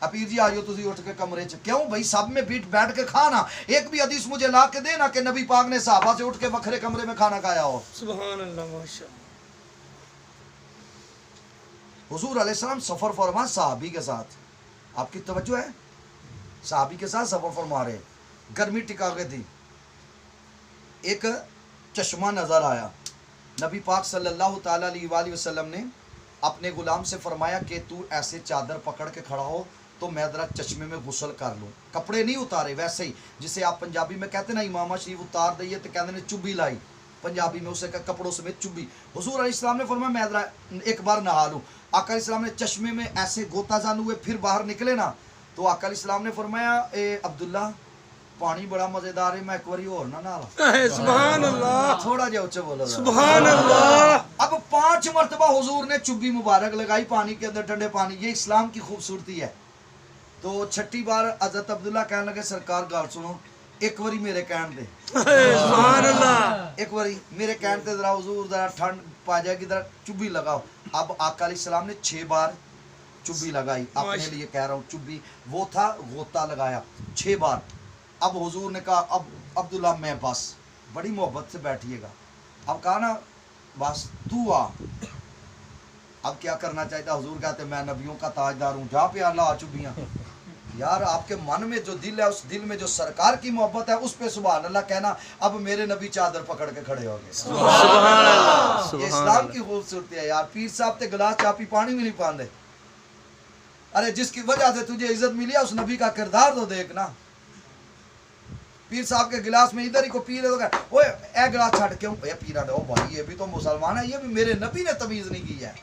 पीर जी आयो तुझी उठ के कमरे च, क्यों भाई सब में बैठ के खाना। एक भी हदीस मुझे ला के देना कि नबी पाक ने साहबा से उठ के बखरे कमरे में खाना खाया हो। सुभान अल्लाह माशाअल्लाह। हुजूर अलैहिस्सलाम सफर फरमा साहबी के साथ, आपकी तवज्जो है, साहबी के साथ सफर फरमा रहे, गर्मी टिका गई थी। एक चश्मा नजर आया, नबी पाक सल्लल्लाहु ताला अलैहि वसल्लम ने अपने गुलाम से फरमाया कि तू ऐसे चादर पकड़ के खड़ा हो तो मैं जरा चश्मे में गुसल कर लूँ। कपड़े नहीं उतारे, वैसे ही जिसे आप पंजाबी में कहते ना इमामा शरीफ उतार दइए तो कहते ने चुब्बी लाई, पंजाबी में उसे कपड़ों समेत चुब्बी। हुजूर अलैहिस्सलाम ने फरमाया मैं जरा एक बार नहा लूँ। आका अलैहिस्सलाम ने चश्मे में ऐसे गोता जान हुए, फिर बाहर निकले ना तो आका अलैहिस्सलाम ने फरमाया ए अब्दुल्ला पानी बड़ा मजेदार है, मैं एक बारी और ना नहा। सुभान अल्लाह, थोड़ा जा ऊंचे बोलो। सुभान अल्लाह। अब 5 मरतबा हुजूर ने चुब्बी मुबारक लगाई पानी के अंदर, ठंडे पानी। ये इस्लाम की खूबसूरती है। तो छठी बार हजरत अब्दुल्ला कहने लगे सरकार गाल सुनो, एक बारी मेरे कहन दे। सुभान अल्लाह। एक बारी मेरे कहन दे जरा हुजूर, जरा ठंड पा जाएगी, जरा चुब्बी लगाओ। अब आका अलैहिस्सलाम ने 6 बार चुब्बी लगाई, अपने लिए कह रहा हूँ चुब्बी, वो था गोता लगाया 6 बार। अब हुजूर ने कहा अब अब्दुल्ला मैं बस, बड़ी मोहब्बत से बैठिएगा। अब कहा ना बस तू आ। अब क्या करना चाहिए था, हुजूर कहते मैं नबियों का ताजदार हूँ, जा प्याला आ चुबियाँ। यार आपके मन में जो दिल है, उस दिल में जो सरकार की मोहब्बत है, उस पे सुभान अल्लाह कहना। अब मेरे नबी चादर पकड़ के खड़े हो गए। सुभान अल्लाह। ये इस्लाम की खूबसूरती है यार। पीर साहब ते गिलास चापी पानी भी नहीं पाते। अरे जिसकी वजह से तुझे इज्जत मिली है, उस नबी का किरदार तो देखना। पीर साहब के गिलास में इधर ही को पी रहे तो ओए ए गिलास छड़ क्यों पी रहा है, ओ भाई ये भी तो मुसलमान है, ये भी मेरे नबी ने तमीज नहीं की है।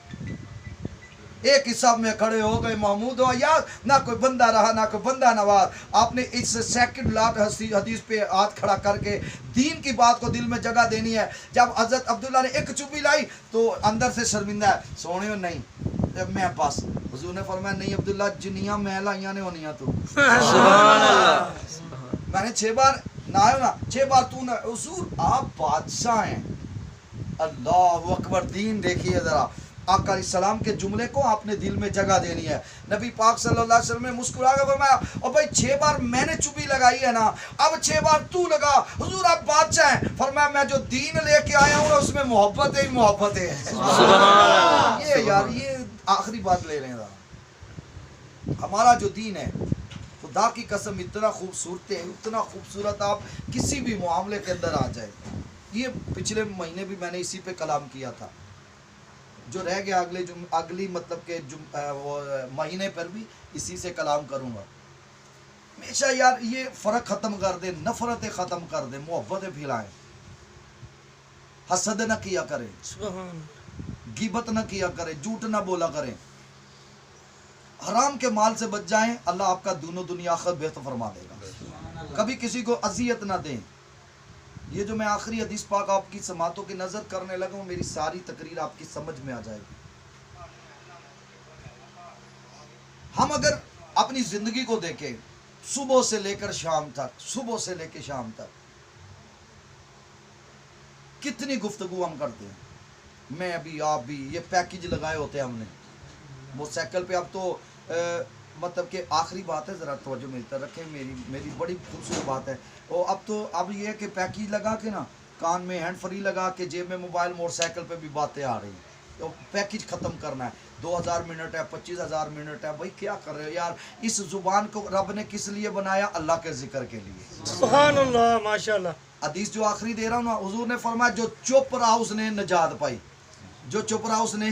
एक ही सब में खड़े हो गए महमूद हो यार, ना कोई बंदा रहा ना कोई बंदा नवाज। आपने इस सेकंड लाट हदीस पे हाथ खड़ा करके दीन की बात को दिल में जगह देनी है। जब हजरत अब्दुल्ला ने एक चुप्पी लाई तो अंदर से शर्मिंदा है, सोने नहीं मैं बस। हुजूर ने फरमाया नहीं अब्दुल्ला, जिन्नियां मैं लाइयां ने होनियां तू। सुभान अल्लाह। मैंने 6 बार नहाया ना, 6 बार तू ना। हुजूर आप बादशाह हैं, अल्लाह अकबर। दीन देखिए जरा, आका अलैहिस्सलाम के जुमले को आपने दिल में जगह देनी है। नबी पाक सल्लल्लाहु अलैहि वसल्लम ने मुस्कुरा कर फरमाया और भाई 6 बार मैंने चुप्पी लगाई है ना, अब 6 बार तू लगा। हुजूर आप बादशाह हैं। फरमाया मैं जो दीन लेके आया हूँ उसमें मोहब्बत ही मोहब्बत है। ये यार ये आखिरी बात ले रहे हैं। हमारा जो दीन है खुदा की कसम इतना खूबसूरत है, इतना खूबसूरत आप किसी भी मामले के अंदर आ जाए। ये पिछले महीने भी मैंने इसी पे कलाम किया था, जो रह गया अगली मतलब के महीने पर भी इसी से कलाम करूँगा। हमेशा यार ये फ़र्क ख़त्म कर दे, नफ़रतें ख़त्म कर दे, मोहब्बतें फैलाएं, हसद न किया करें, गिबत न किया करें, झूठ न बोला करें, हराम के माल से बच जाएं, अल्लाह आपका दोनों दुनिया आखिरत बेहतर फरमा देगा। कभी किसी को अजियत ना दें। ये जो मैं आखिरी हदीस पाक आपकी समातों की नज़र करने लगा हूँ, मेरी सारी तकरीर आपकी समझ में आ जाएगी। हम अगर अपनी ज़िंदगी को देखें सुबह से लेकर शाम तक, सुबह से लेकर शाम तक कितनी गुफ्तगू हम करते हैं, मैं भी आप भी। ये पैकेज लगाए होते हैं हमने मोटरसाइकिल पे। अब तो मतलब कि आखिरी बात है, ज़रा तवज्जो मेरी तरफ रखें, मेरी बड़ी खूबसूरत बात है। और अब तो अब ये है कि पैकेज लगा के ना, कान में हैंड फ्री लगा के, जेब में मोबाइल, मोटरसाइकिल पे भी बातें आ रही हैं। तो पैकेज ख़त्म करना है। 2000 मिनट है, 25,000 मिनट है, भाई क्या कर रहे हो यार। इस ज़ुबान को रब ने किस लिए बनाया? अल्लाह के जिक्र के लिए। सुभान अल्लाह माशाअल्लाह। हदीस जो आखिरी दे रहा हूँ ना, हुजूर ने फरमाया जो चुप रहा उसने नजात पाई। जो चुप रहा उसने,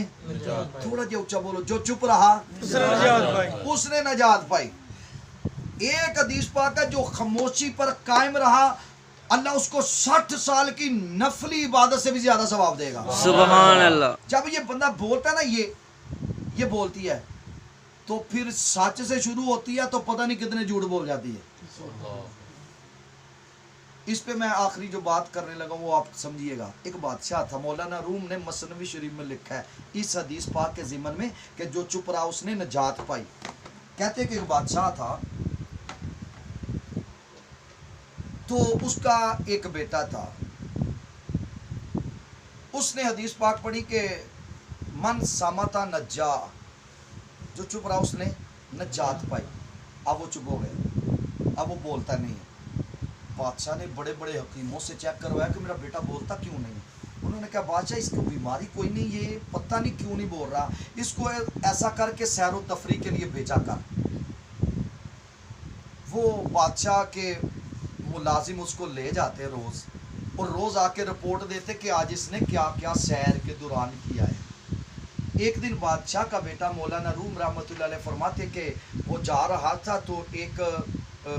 थोड़ा जो ऊंचा बोलो, जो चुप रहा उसने नजात पाई। एक हदीस पाक है, जो खामोशी पर कायम रहा अल्लाह उसको 60 साल की नफली इबादत से भी ज्यादा सवाब देगा। सुभान अल्लाह। जब ये बंदा बोलता है ना, ये बोलती है तो फिर सच से शुरू होती है तो पता नहीं कितने झूठ बोल जाती है। इस पे मैं आखिरी जो बात करने लगा वो आप समझिएगा। एक बादशाह था, मौलाना रूम ने मसनवी शरीफ में लिखा है इस हदीस पाक के ज़िमन में कि जो चुप रहा उसने नजात पाई। कहते कि एक बादशाह था, तो उसका एक बेटा था। उसने हदीस पाक पढ़ी कि मन सामता नज्जा, जो चुप रहा उसने नजात पाई। अब वो चुप हो गया, अब वो बोलता नहीं है। बादशाह ने बड़े बड़े हकीमों से चेक करवाया कि मेरा बेटा बोलता क्यों नहीं। उन्होंने कहा बादशाह इसको बीमारी कोई नहीं, ये पता नहीं क्यों नहीं बोल रहा, इसको ऐसा करके सैर व तफरी के लिए भेजा कर। वो बादशाह के मुलाजिम उसको ले जाते रोज़, और रोज़ आके रिपोर्ट देते कि आज इसने क्या क्या सैर के दौरान किया है। एक दिन बादशाह का बेटा मौलाना रूम रहमतुल्लाह अलैह फरमाते कि वो जा रहा था तो एक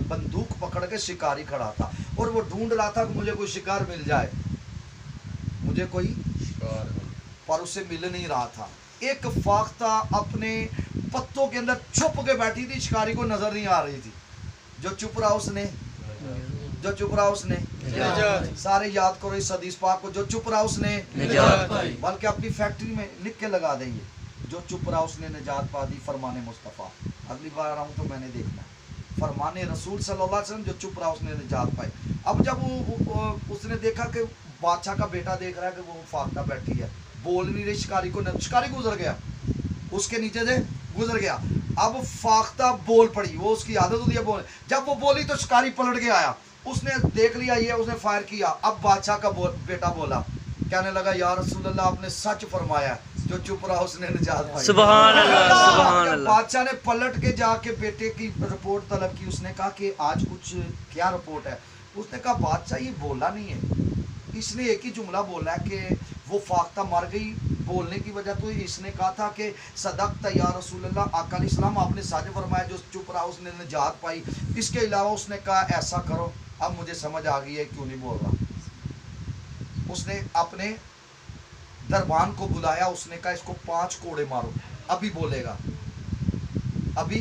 बंदूक पकड़ के शिकारी खड़ा था, और वो ढूंढ रहा था कि मुझे कोई शिकार मिल जाए, मुझे कोई शिकार, पर उसे मिल नहीं रहा था। एक फाख्ता अपने पत्तों के अंदर छुप के बैठी थी, शिकारी को नजर नहीं आ रही थी। जो चुप रहा उसने, जो चुप रहा उसने, सारे याद करो इस हदीस पाक को, जो चुप रहा उसने बल्कि अपनी फैक्ट्री में लिख के लगा देंगे, जो चुप रहा उसने निजात पा दी, फरमाने मुस्तफ़ा। अगली बार आऊँ तो मैंने देखना, फरमाने रसूल सल्लल्लाहु अलैहि वसल्लम, जो चुप रहा उसने निजात पाई। अब जब उसने देखा कि बादशाह का बेटा देख रहा है कि वो फाख्ता बैठी है, बोल नहीं रही, शिकारी को शिकारी गुजर गया, उसके नीचे से गुजर गया। अब फाख्ता बोल पड़ी, वो उसकी आदत होती है बोल, जब वो बोली तो शिकारी पलट के आया, उसने देख लिया ये, उसने फायर किया। अब बादशाह का बेटा बोला, कहने लगा या रसूल अल्लाह आपने सच फरमाया, जो चुप रहा उसने निजात पाई। सुभान अल्लाह, सुभान अल्लाह। बादशाह ने पलट के जाके बेटे की रिपोर्ट तलब की। उसने कहा कि आज कुछ क्या रिपोर्ट है? उसने कहा बादशाह ये बोला नहीं है, इसने एक ही जुमला बोला है कि वो फाख्ता मर गई। बोलने की वजह तो इसने कहा था कि सदक़त या रसूल अल्लाह, आका अलैहिस्सलाम आपने सच फरमाया, जो चुप रहा उसने निजात पाई। इसके अलावा उसने कहा ऐसा करो, अब मुझे समझ आ गई है क्यों नहीं बोल रहा। उसने अपने दरबान को बुलाया, उसने कहा इसको 5 कोड़े मारो, अभी बोलेगा, अभी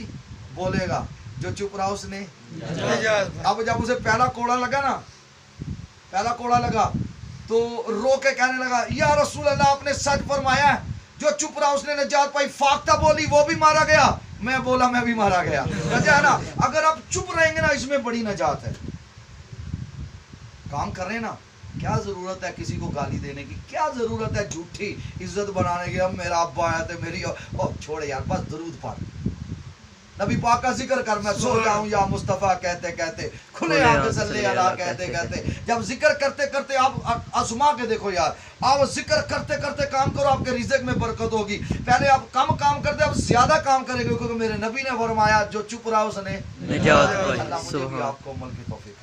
बोलेगा। जो चुप रहा उसने, अब जब उसे पहला कोड़ा लगा ना, पहला कोड़ा लगा तो रो के कहने लगा या रसूल अल्लाह आपने सच फरमाया, जो चुप रहा उसने निजात पाई। फाख्ता बोली वो भी मारा गया, मैं बोला मैं भी मारा गया। वजह है ना, अगर आप चुप रहेंगे ना, इसमें बड़ी नजात है। काम कर रहे हैं ना, क्या जरूरत है किसी को गाली देने की, क्या जरूरत है झूठी इज्जत बनाने की। अब मेरा अब्बा आया तो मेरी, ओ छोड़े यार, बस दरूद पढ़, नबी पाक का जिक्र कर, मैं सो जाऊं या मुस्तफ़ा कहते कहते, खुले आंख सल्ले अला कहते कहते। जब जिक्र करते करते आप आजमा के देखो यार, आप जिक्र करते करते काम करो, आपके रिज़्क़ में बरकत होगी। पहले आप कम काम करते, अब ज्यादा काम करेंगे, क्योंकि मेरे नबी ने फरमाया जो चुप रहा उसने निजात पाई। अल्लाह मुझे भी आपको अमल की तौफीक